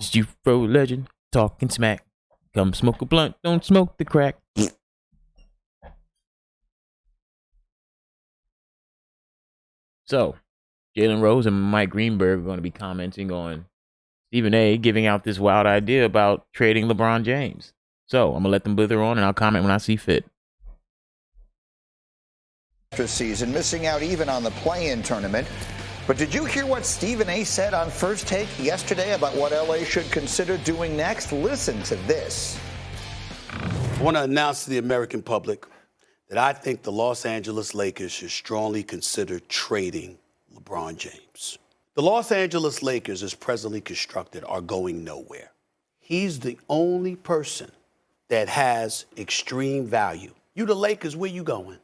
It's JewFroLegend talking smack. Come smoke a blunt, don't smoke the crack. So, Jalen Rose and Mike Greenberg are going to be commenting on Stephen A. giving out this wild idea about trading LeBron James. So, I'm going to let them blither on and I'll comment when I see fit. Season, missing out even on the play-in tournament. But did you hear what Stephen A. said on First Take yesterday about what LA should consider doing next? Listen to this. I want to announce to the American public that I think the Los Angeles Lakers should strongly consider trading LeBron James. The Los Angeles Lakers, as presently constructed, are going nowhere. He's the only person that has extreme value. You the Lakers, where you going?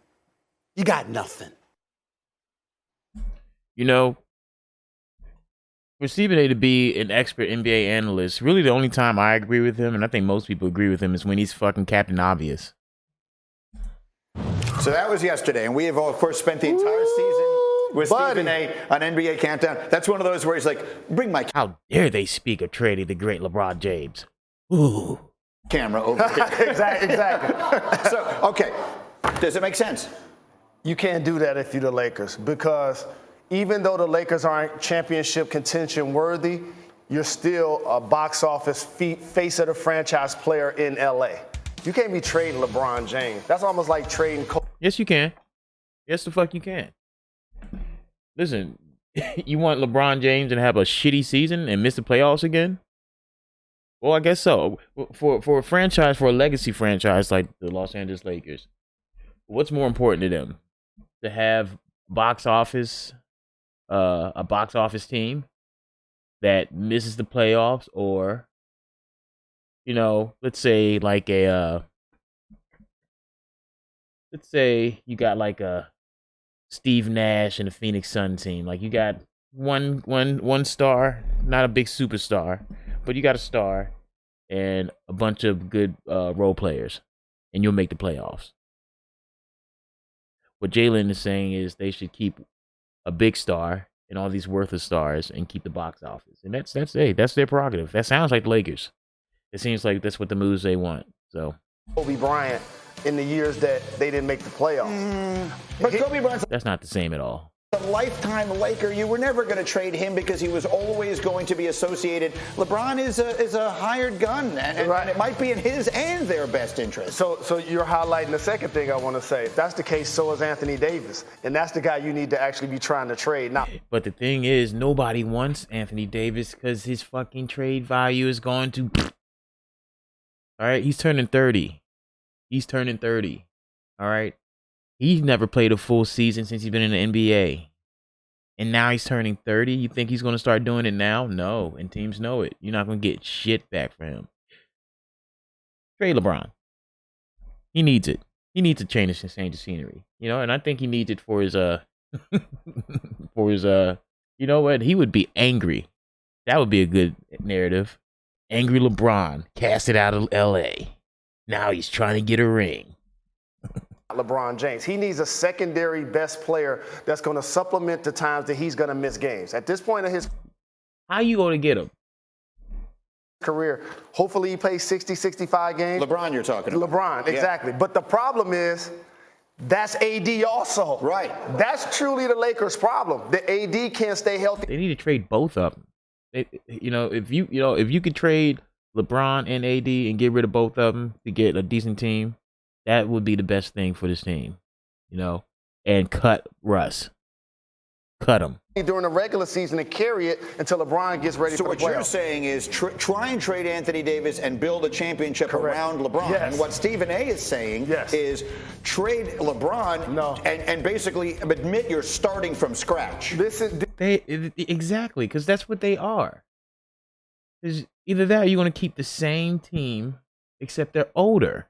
You got nothing. You know, for Stephen A. to be an expert NBA analyst, really the only time I agree with him, and I think most people agree with him, is when he's fucking Captain Obvious. So that was yesterday, and we have, of course, spent the entire season with Stephen A. on NBA Countdown. That's one of those where he's like, bring my How dare they speak of trading the great LeBron James? Ooh. Camera over here. Exactly. So, okay, does it make sense? You can't do that if you're the Lakers, because even though the Lakers aren't championship contention worthy, you're still a box office face of the franchise player in LA. You can't be trading LeBron James. That's almost like trading Yes, you can. Yes, the fuck you can. Listen, you want LeBron James to have a shitty season and miss the playoffs again? Well, I guess so. For a franchise, for a legacy franchise like the Los Angeles Lakers, what's more important to them? To have a box office team that misses the playoffs, or, you know, let's say like let's say you got like a Steve Nash and the Phoenix Sun team. Like you got one star, not a big superstar, but you got a star and a bunch of good role players, and you'll make the playoffs. What Jalen is saying is they should keep a big star and all these worthless stars and keep the box office. And that's their prerogative. That sounds like the Lakers. It seems like that's what the moves they want. So Kobe Bryant in the years that they didn't make the playoffs. But Kobe Bryant's that's not the same at all. a lifetime Laker. You were never going to trade him because he was always going to be associated. LeBron is a hired gun, and Right. it might be in his and their best interest. So you're highlighting the second thing I want to say. If that's the case, so is Anthony Davis. And that's the guy you need to actually be trying to trade. Now, But the thing is, nobody wants Anthony Davis because his fucking trade value is going to. All right, he's turning 30. He's turning 30. All right. He's never played a full season since he's been in the NBA. And now he's turning 30. You think he's going to start doing it now? No. And teams know it. You're not going to get shit back for him. Trade LeBron. He needs it. He needs to change the scenery. You know, and I think he needs it for his you know what? He would be angry. That would be a good narrative. Angry LeBron cast it out of LA. Now he's trying to get a ring. LeBron James. He needs a secondary best player that's going to supplement the times that he's going to miss games. At this point in his How you going to get him? career, hopefully he plays 60, 65 games. LeBron, you're talking about. LeBron, Yeah. exactly. But the problem is, that's AD also. Right. That's truly the Lakers' problem. The AD can't stay healthy. They need to trade both of them. If you could trade LeBron and AD and get rid of both of them to get a decent team, that would be the best thing for this team. You know, and cut Russ. Cut him. During the regular season and carry it until LeBron gets ready So for the what you're playoffs. saying is try and trade Anthony Davis and build a championship Correct. around LeBron. Yes. And what Stephen A. is saying Yes. is trade LeBron No. and basically admit you're starting from scratch. Exactly, because that's what they are. 'Cause either that or you're going to keep the same team, except they're older.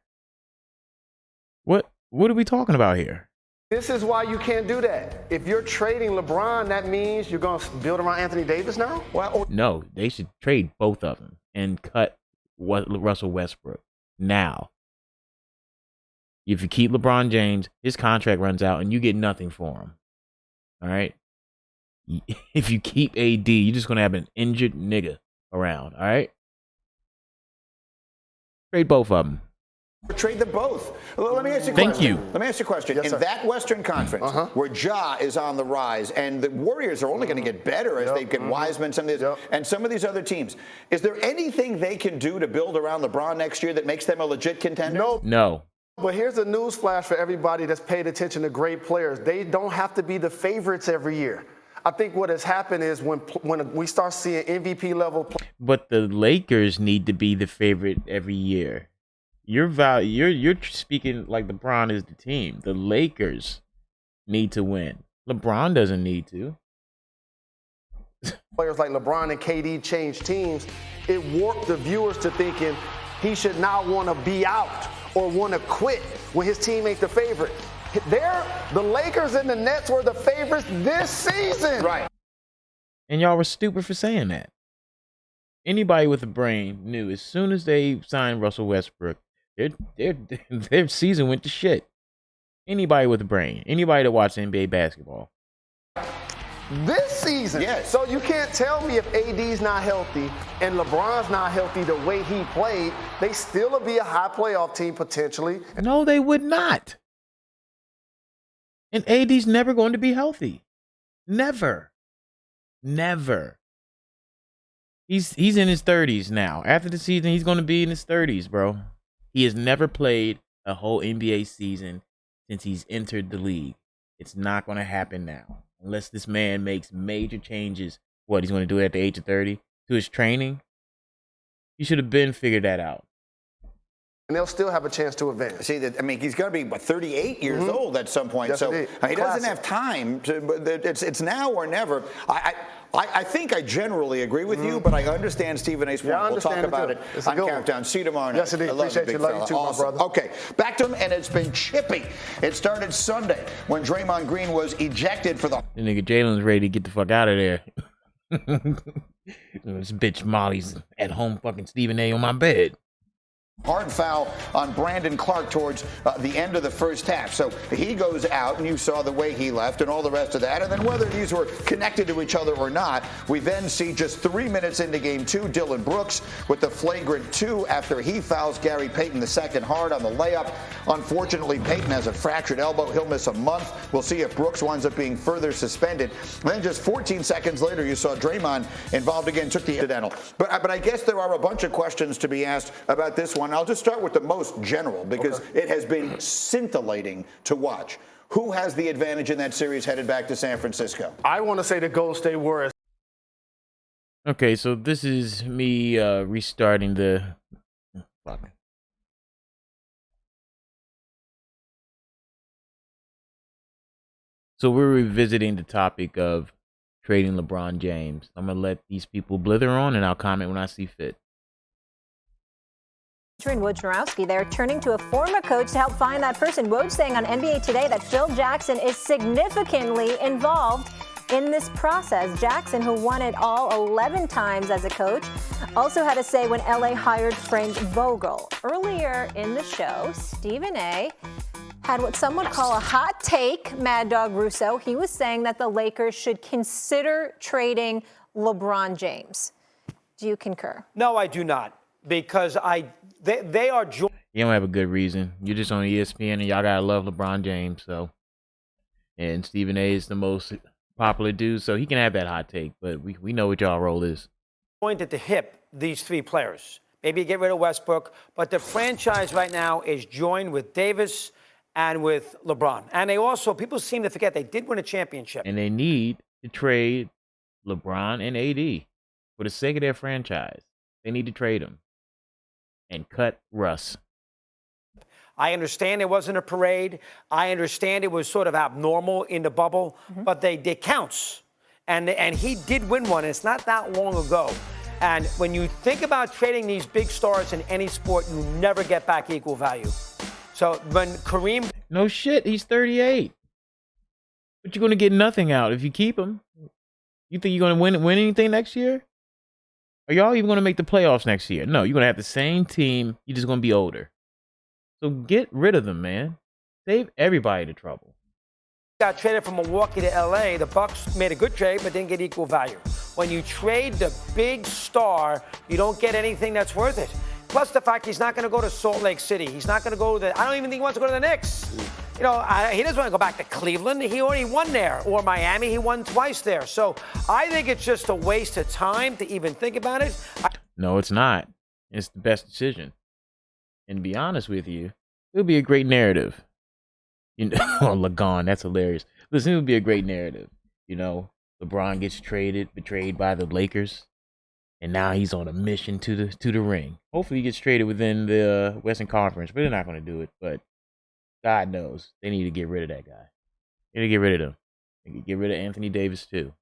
What are we talking about here? This is why you can't do that. If you're trading LeBron, that means you're going to build around Anthony Davis now? Well, No, they should trade both of them and cut Russell Westbrook now. If you keep LeBron James, his contract runs out and you get nothing for him. All right? If you keep AD, you're just going to have an injured nigga around. All right? Trade both of them. Trade them both. Let me ask you a Thank question. you. Let me ask you a question. Yes, in sir. that Western Conference, where Ja is on the rise, and the Warriors are only going to get better as they get Wiseman, some of these, and some of these other teams, is there anything they can do to build around LeBron next year that makes them a legit contender? No. But here's a news flash for everybody that's paid attention to great players. They don't have to be the favorites every year. I think what has happened is when we start seeing MVP level play. But the Lakers need to be the favorite every year. You're speaking like LeBron is the team. The Lakers need to win. LeBron doesn't need to. Players like LeBron and KD change teams. It warped the viewers to thinking he should not want to be out or want to quit when his team ain't the favorite. The Lakers and the Nets were the favorites this season. Right. And y'all were stupid for saying that. Anybody with a brain knew as soon as they signed Russell Westbrook, their season went to shit. Anybody with a brain, anybody that watched NBA basketball. This season. Yes. So you can't tell me if AD's not healthy and LeBron's not healthy the way he played, they still will be a high playoff team potentially. No, they would not. And AD's never going to be healthy. Never. He's in his 30s now. After the season, he's going to be in his 30s, bro. He has never played a whole NBA season since he's entered the league. It's not going to happen now. Unless this man makes major changes. What, he's going to do it at the age of 30? To his training? He should have been figured that out. And they'll still have a chance to advance. See, he's going to be 38 years old at some point, Yes, so indeed. he doesn't Classic. have time to. It's now or never. I think I generally agree with you, but I understand Stephen A's point. Yeah, I We'll talk understand it, about too. it It's a on good one. Countdown. See you tomorrow night. Yes, indeed. I love Appreciate big you. Love you fella. too, my Awesome. brother. Okay, back to him, and it's been chippy. It started Sunday when Draymond Green was ejected for the. The nigga Jalen's ready to get the fuck out of there. This bitch Molly's at home fucking Stephen A on my bed. Hard foul on Brandon Clark towards the end of the first half. So he goes out, and you saw the way he left and all the rest of that. And then whether these were connected to each other or not, we then see just 3 minutes into game two, Dylan Brooks with the flagrant 2 after he fouls Gary Payton II hard on the layup. Unfortunately, Payton has a fractured elbow. He'll miss a month. We'll see if Brooks winds up being further suspended. And then just 14 seconds later, you saw Draymond involved again, took the incidental. But I guess there are a bunch of questions to be asked about this one. I'll just start with the most general because it has been scintillating to watch. Who has the advantage in that series headed back to San Francisco? I want to say the Golden State Warriors. Okay, so this is me restarting the. Fuck. So we're revisiting the topic of trading LeBron James. I'm gonna let these people blither on, and I'll comment when I see fit. And Wojnarowski there turning to a former coach to help find that person. Woj saying on NBA Today that Phil Jackson is significantly involved in this process. Jackson, who won it all 11 times as a coach, also had a say when LA hired Frank Vogel. Earlier in the show, Stephen A. had what some would call a hot take, Mad Dog Russo. He was saying that the Lakers should consider trading LeBron James. Do you concur? No, I do not, because they are joined. You don't have a good reason. You're just on ESPN, and y'all gotta love LeBron James. So, and Stephen A. is the most popular dude, so he can have that hot take. But we know what y'all role is. Joined at the hip, these three players. Maybe get rid of Westbrook, but the franchise right now is joined with Davis and with LeBron. And they also, people seem to forget, they did win a championship. And they need to trade LeBron and AD for the sake of their franchise. They need to trade them and cut Russ. I understand it wasn't a parade. I understand it was sort of abnormal in the bubble, but it counts. And he did win one. It's not that long ago. And when you think about trading these big stars in any sport, you never get back equal value. So when Kareem... No shit, he's 38. But you're going to get nothing out if you keep him. You think you're going to win anything next year? Are y'all even going to make the playoffs next year? No, you're going to have the same team. You're just going to be older. So get rid of them, man. Save everybody the trouble. Got traded from Milwaukee to LA. The Bucks made a good trade, but didn't get equal value. When you trade the big star, you don't get anything that's worth it. Plus the fact he's not going to go to Salt Lake City. He's not going to go to I don't even think he wants to go to the Knicks. You know, he doesn't want to go back to Cleveland. He already won there. Or Miami, he won twice there. So I think it's just a waste of time to even think about it. No, it's not. It's the best decision. And to be honest with you, it would be a great narrative. You know, oh, Lagon, that's hilarious. Listen, it would be a great narrative. You know, LeBron gets betrayed by the Lakers, and now he's on a mission to the ring. Hopefully, he gets traded within the Western Conference, but they're not going to do it. But God knows they need to get rid of that guy. They need to get rid of him. They need to get rid of Anthony Davis too.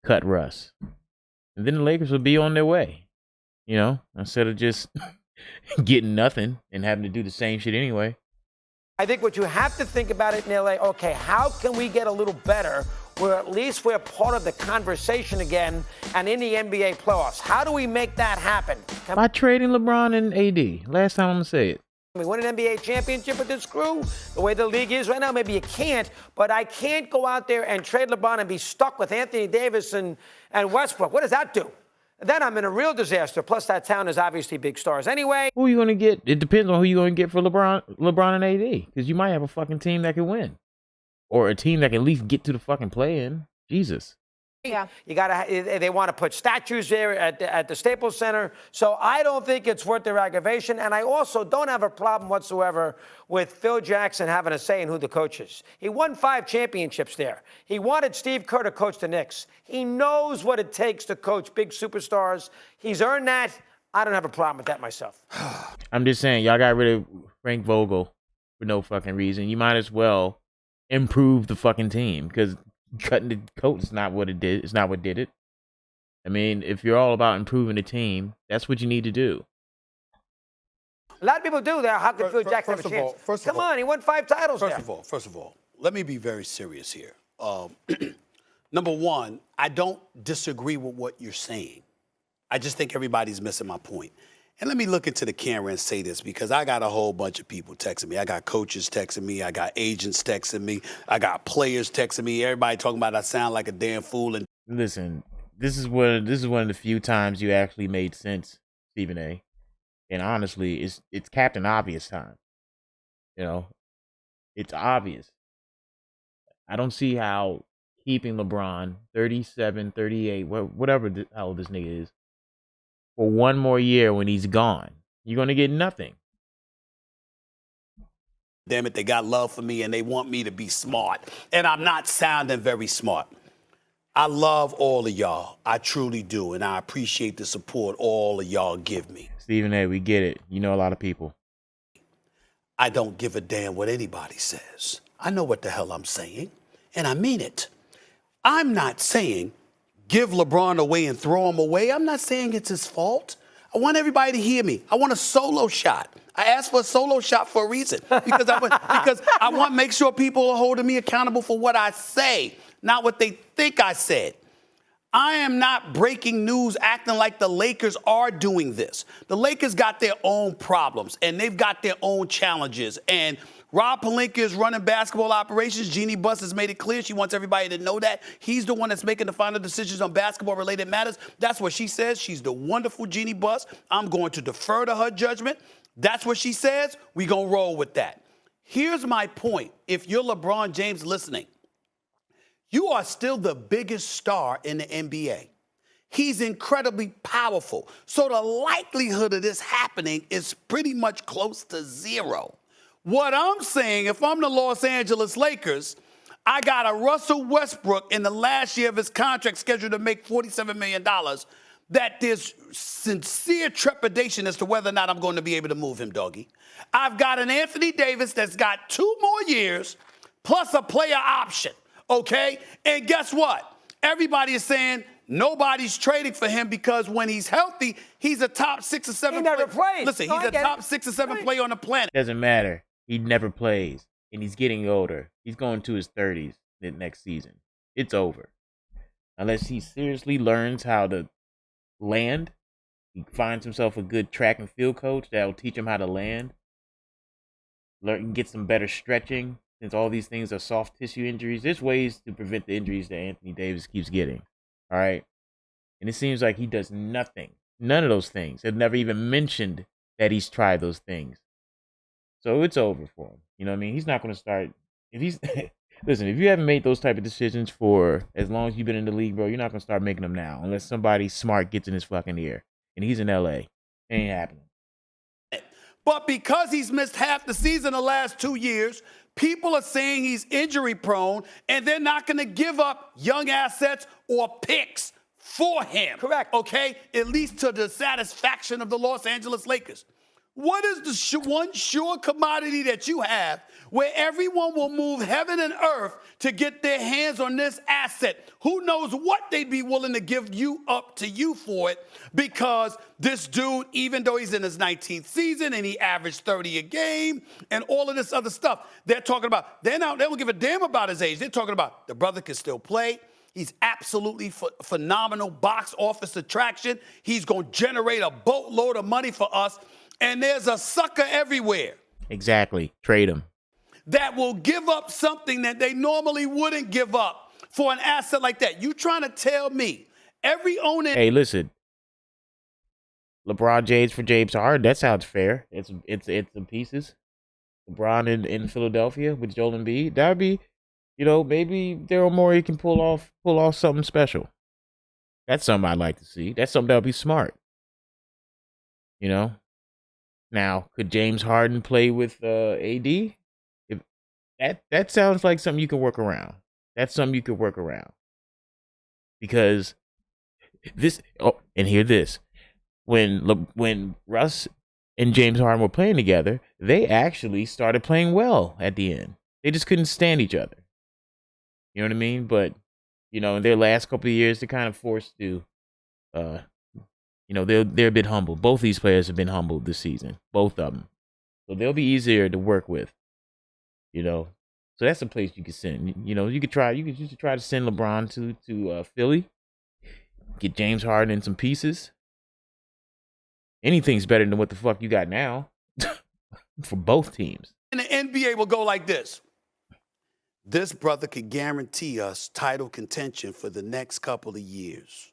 Cut Russ, and then the Lakers will be on their way. You know, instead of just getting nothing and having to do the same shit anyway. I think what you have to think about it in LA, okay, how can we get a little better where at least we're part of the conversation again and in the NBA playoffs? How do we make that happen? By trading LeBron and AD. Last time I'm going to say it. We win an NBA championship with this crew. The way the league is right now, maybe you can't, but I can't go out there and trade LeBron and be stuck with Anthony Davis and Westbrook. What does that do? Then I'm in a real disaster. Plus, that town is obviously big stars anyway. Who are you going to get? It depends on who you're going to get for LeBron and AD. Because you might have a fucking team that can win. Or a team that can at least get to the fucking play-in. Jesus. Yeah. You gotta. They want to put statues there at the Staples Center. So I don't think it's worth their aggravation. And I also don't have a problem whatsoever with Phil Jackson having a say in who the coach is. He won 5 championships there. He wanted Steve Kerr to coach the Knicks. He knows what it takes to coach big superstars. He's earned that. I don't have a problem with that myself. I'm just saying, y'all got rid of Frank Vogel for no fucking reason. You might as well improve the fucking team because cutting the coach is not what it did. It's not what did it. I mean, if you're all about improving the team, that's what you need to do. A lot of people do that. How could Phil Jackson have a chance? Come on, he won 5 titles there. First of all, let me be very serious here. Number one, I don't disagree with what you're saying. I just think everybody's missing my point. And let me look into the camera and say this because I got a whole bunch of people texting me. I got coaches texting me. I got agents texting me. I got players texting me. Everybody talking about I sound like a damn fool. And listen, this is one of the few times you actually made sense, Stephen A. And honestly, it's Captain Obvious time. You know, it's obvious. I don't see how keeping LeBron 37, 38, whatever how old this nigga is, for one more year when he's gone, you're going to get nothing. Damn it, they got love for me and they want me to be smart. And I'm not sounding very smart. I love all of y'all. I truly do. And I appreciate the support all of y'all give me. Stephen A., we get it. You know a lot of people. I don't give a damn what anybody says. I know what the hell I'm saying. And I mean it. I'm not saying give LeBron away and throw him away. I'm not saying it's his fault. I want everybody to hear me. I want a solo shot. I asked for a solo shot for a reason because I want to make sure people are holding me accountable for what I say, not what they think I said. I am not breaking news acting like the Lakers are doing this. The Lakers got their own problems and they've got their own challenges. And Rob Pelinka is running basketball operations. Jeannie Buss has made it clear. She wants everybody to know that. He's the one that's making the final decisions on basketball-related matters. That's what she says. She's the wonderful Jeannie Buss. I'm going to defer to her judgment. That's what she says. We're going to roll with that. Here's my point. If you're LeBron James listening, you are still the biggest star in the NBA. He's incredibly powerful. So the likelihood of this happening is pretty much close to zero. What I'm saying, if I'm the Los Angeles Lakers, I got a Russell Westbrook in the last year of his contract scheduled to make $47 million, that there's sincere trepidation as to whether or not I'm going to be able to move him, doggy. I've got an Anthony Davis that's got 2 more years plus a player option, okay? And guess what? Everybody is saying nobody's trading for him because when he's healthy, he's a top 6 or 7 player. He never played. Listen, he's a top 6 or 7 player on the planet. Doesn't matter. He never plays, and he's getting older. He's going to his 30s next season. It's over. Unless he seriously learns how to land, he finds himself a good track and field coach that'll teach him how to land. Learn, get some better stretching, since all these things are soft tissue injuries. There's ways to prevent the injuries that Anthony Davis keeps getting. All right? And it seems like he does nothing None of those things. They've never even mentioned that he's tried those things. So it's over for him. You know what I mean? He's not going to start. If he's listen, if you haven't made those type of decisions for as long as you've been in the league, bro, you're not going to start making them now unless somebody smart gets in his fucking ear. And he's in LA. It ain't happening. But because he's missed half the season the last 2 years, people are saying he's injury prone, and they're not going to give up young assets or picks for him. Correct. Okay? At least to the satisfaction of the Los Angeles Lakers. What is the one sure commodity that you have where everyone will move heaven and earth to get their hands on this asset? Who knows what they'd be willing to give you up to you for it? Because this dude, even though he's in his 19th season and he averaged 30 a game and all of this other stuff, they're talking about, they don't give a damn about his age. They're talking about the brother can still play. He's absolutely phenomenal box office attraction. He's going to generate a boatload of money for us. And there's a sucker everywhere. Exactly. Trade him. That will give up something that they normally wouldn't give up for an asset like that. You trying to tell me every owner? Hey, listen. LeBron James for James Harden. That sounds fair. It's the pieces. LeBron in Philadelphia with Joel Embiid. That would be, maybe Daryl Morey can pull off something special. That's something I'd like to see. That's something that would be smart. Now, could James Harden play with AD? If that sounds like something you can work around. That's something you could work around. Because and hear this. When Russ and James Harden were playing together, they actually started playing well at the end. They just couldn't stand each other. You know what I mean? But, in their last couple of years, they're kind of forced to they're a bit humble. Both these players have been humbled this season. Both of them. So they'll be easier to work with. So that's a place you could send. You could try to send LeBron to Philly. Get James Harden in some pieces. Anything's better than what the fuck you got now. For both teams. And the NBA will go like this. This brother could guarantee us title contention for the next couple of years.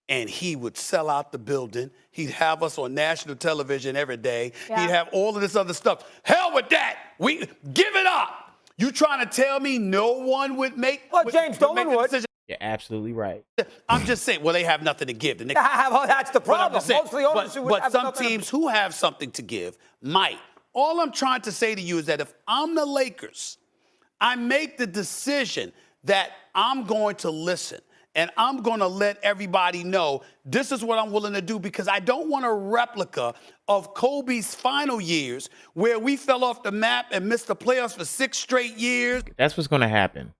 And he would sell out the building. He'd have us on national television every day. Yeah. He'd have all of this other stuff. Hell with that. We give it up. You trying to tell me no one would make? Well, James Dolan would. You're absolutely right. I'm just saying. Well, they have nothing to give. Well, that's the problem. Mostly owners who would have some teams who have something to give might. All I'm trying to say to you is that if I'm the Lakers, I make the decision that I'm going to listen. And I'm going to let everybody know this is what I'm willing to do because I don't want a replica of Kobe's final years where we fell off the map and missed the playoffs for 6 straight years. That's what's going to happen.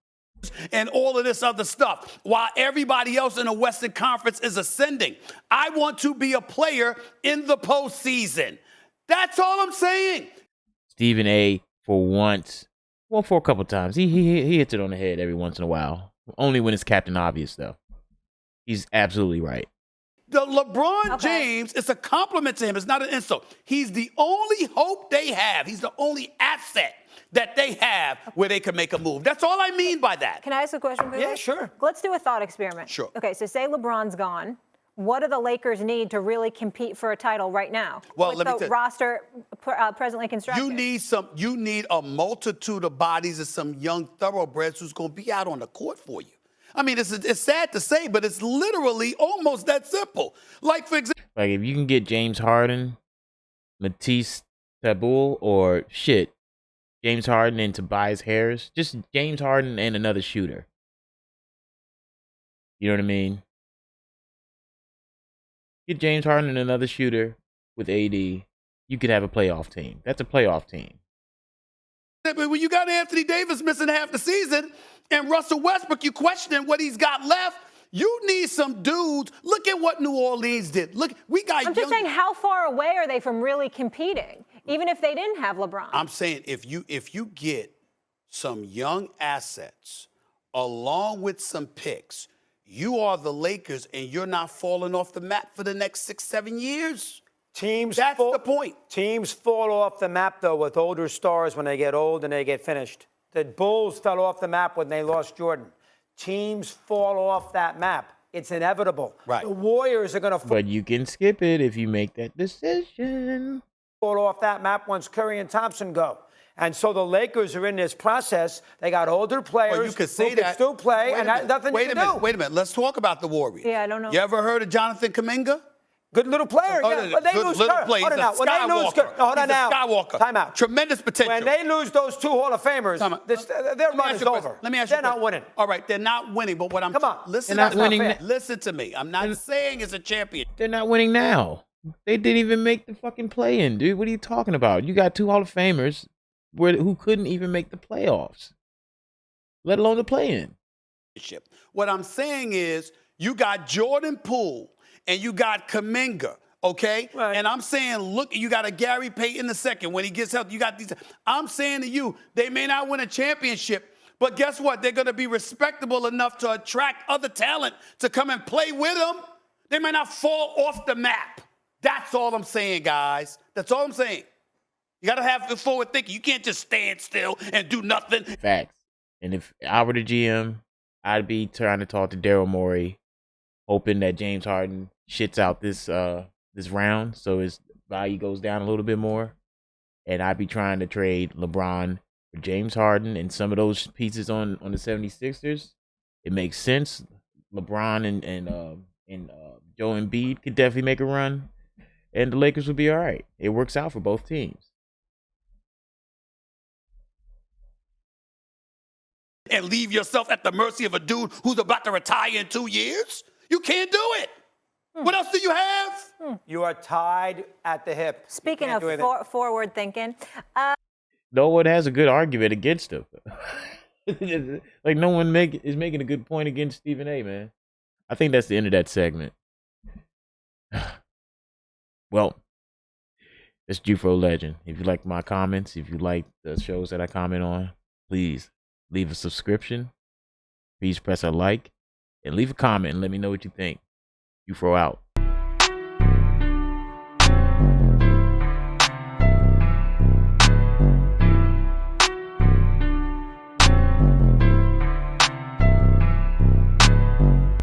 And all of this other stuff while everybody else in the Western Conference is ascending. I want to be a player in the postseason. That's all I'm saying. Stephen A. for once, well, for a couple times, he hits it on the head every once in a while. Only when it's Captain Obvious, though. He's absolutely right. The LeBron James, it's a compliment to him. It's not an insult. He's the only hope they have. He's the only asset that they have where they can make a move. That's all I mean by that. Can I ask a question, please? Yeah, sure. Let's do a thought experiment. Sure. Okay, so say LeBron's gone. What do the Lakers need to really compete for a title right now? Well, with let me the tell you, roster presently constructed. You need a multitude of bodies and some young thoroughbreds who's going to be out on the court for you. I mean, it's sad to say, but it's literally almost that simple. Like, for example, if you can get James Harden, Matisse Thybulle, or James Harden and Tobias Harris, just James Harden and another shooter. You know what I mean? Get James Harden and another shooter with AD, you could have a playoff team. That's a playoff team. But when you got Anthony Davis missing half the season and Russell Westbrook, you questioning what he's got left. You need some dudes. Look at what New Orleans did. Look, we got. I'm just saying, how far away are they from really competing, even if they didn't have LeBron? I'm saying if you get some young assets along with some picks, you are the Lakers, and you're not falling off the map for the next 6-7 years. That's the point. Teams fall off the map, though, with older stars when they get old and they get finished. The Bulls fell off the map when they lost Jordan. Teams fall off that map. It's inevitable. Right. The Warriors are going to But you can skip it if you make that decision. fall off that map once Curry and Thompson go. And so the Lakers are in this process. They got older players Well, you could say who that. can still play, and that's nothing you can do. Wait a minute. Let's talk about the Warriors. Yeah, I don't know. You ever heard of Jonathan Kuminga? Good little player, Oh, yeah. But they good lose little Curry. player. Hold on He's now. a When they lose Skywalker. Curry, hold on He's a now. Skywalker. Time out. Tremendous potential. When they lose those two Hall of Famers, Time out. their Let me run ask is you a question. over. Let me ask you They're a question. not winning. All right, they're not winning. But what I'm Come on. listen, They're not winning. listen to me. I'm not saying it's a champion. They're not winning now. They didn't even make the fucking play-in, dude. What are you talking about? You got two Hall of Famers who couldn't even make the playoffs, let alone the play-in. What I'm saying is you got Jordan Poole and you got Kuminga, okay? Right. And I'm saying, look, you got a Gary Payton II. When he gets healthy, you got these. I'm saying to you, they may not win a championship, but guess what? They're going to be respectable enough to attract other talent to come and play with them. They may not fall off the map. That's all I'm saying, guys. That's all I'm saying. You got to have the forward thinking. You can't just stand still and do nothing. Facts. And if I were the GM, I'd be trying to talk to Daryl Morey, hoping that James Harden shits out this round so his value goes down a little bit more. And I'd be trying to trade LeBron for James Harden and some of those pieces on the 76ers. It makes sense. LeBron and Joe Embiid could definitely make a run. And the Lakers would be all right. It works out for both teams. And leave yourself at the mercy of a dude who's about to retire in 2 years? You can't do it. What else do you have? You are tied at the hip. Speaking of forward thinking, No one has a good argument against him. Like no one is making a good point against Stephen A, man. I think that's the end of that segment. Well, it's JewFroLegend. If you like my comments, if you like the shows that I comment on, please leave a subscription. Please press a like and leave a comment and let me know what you think. JewFro out.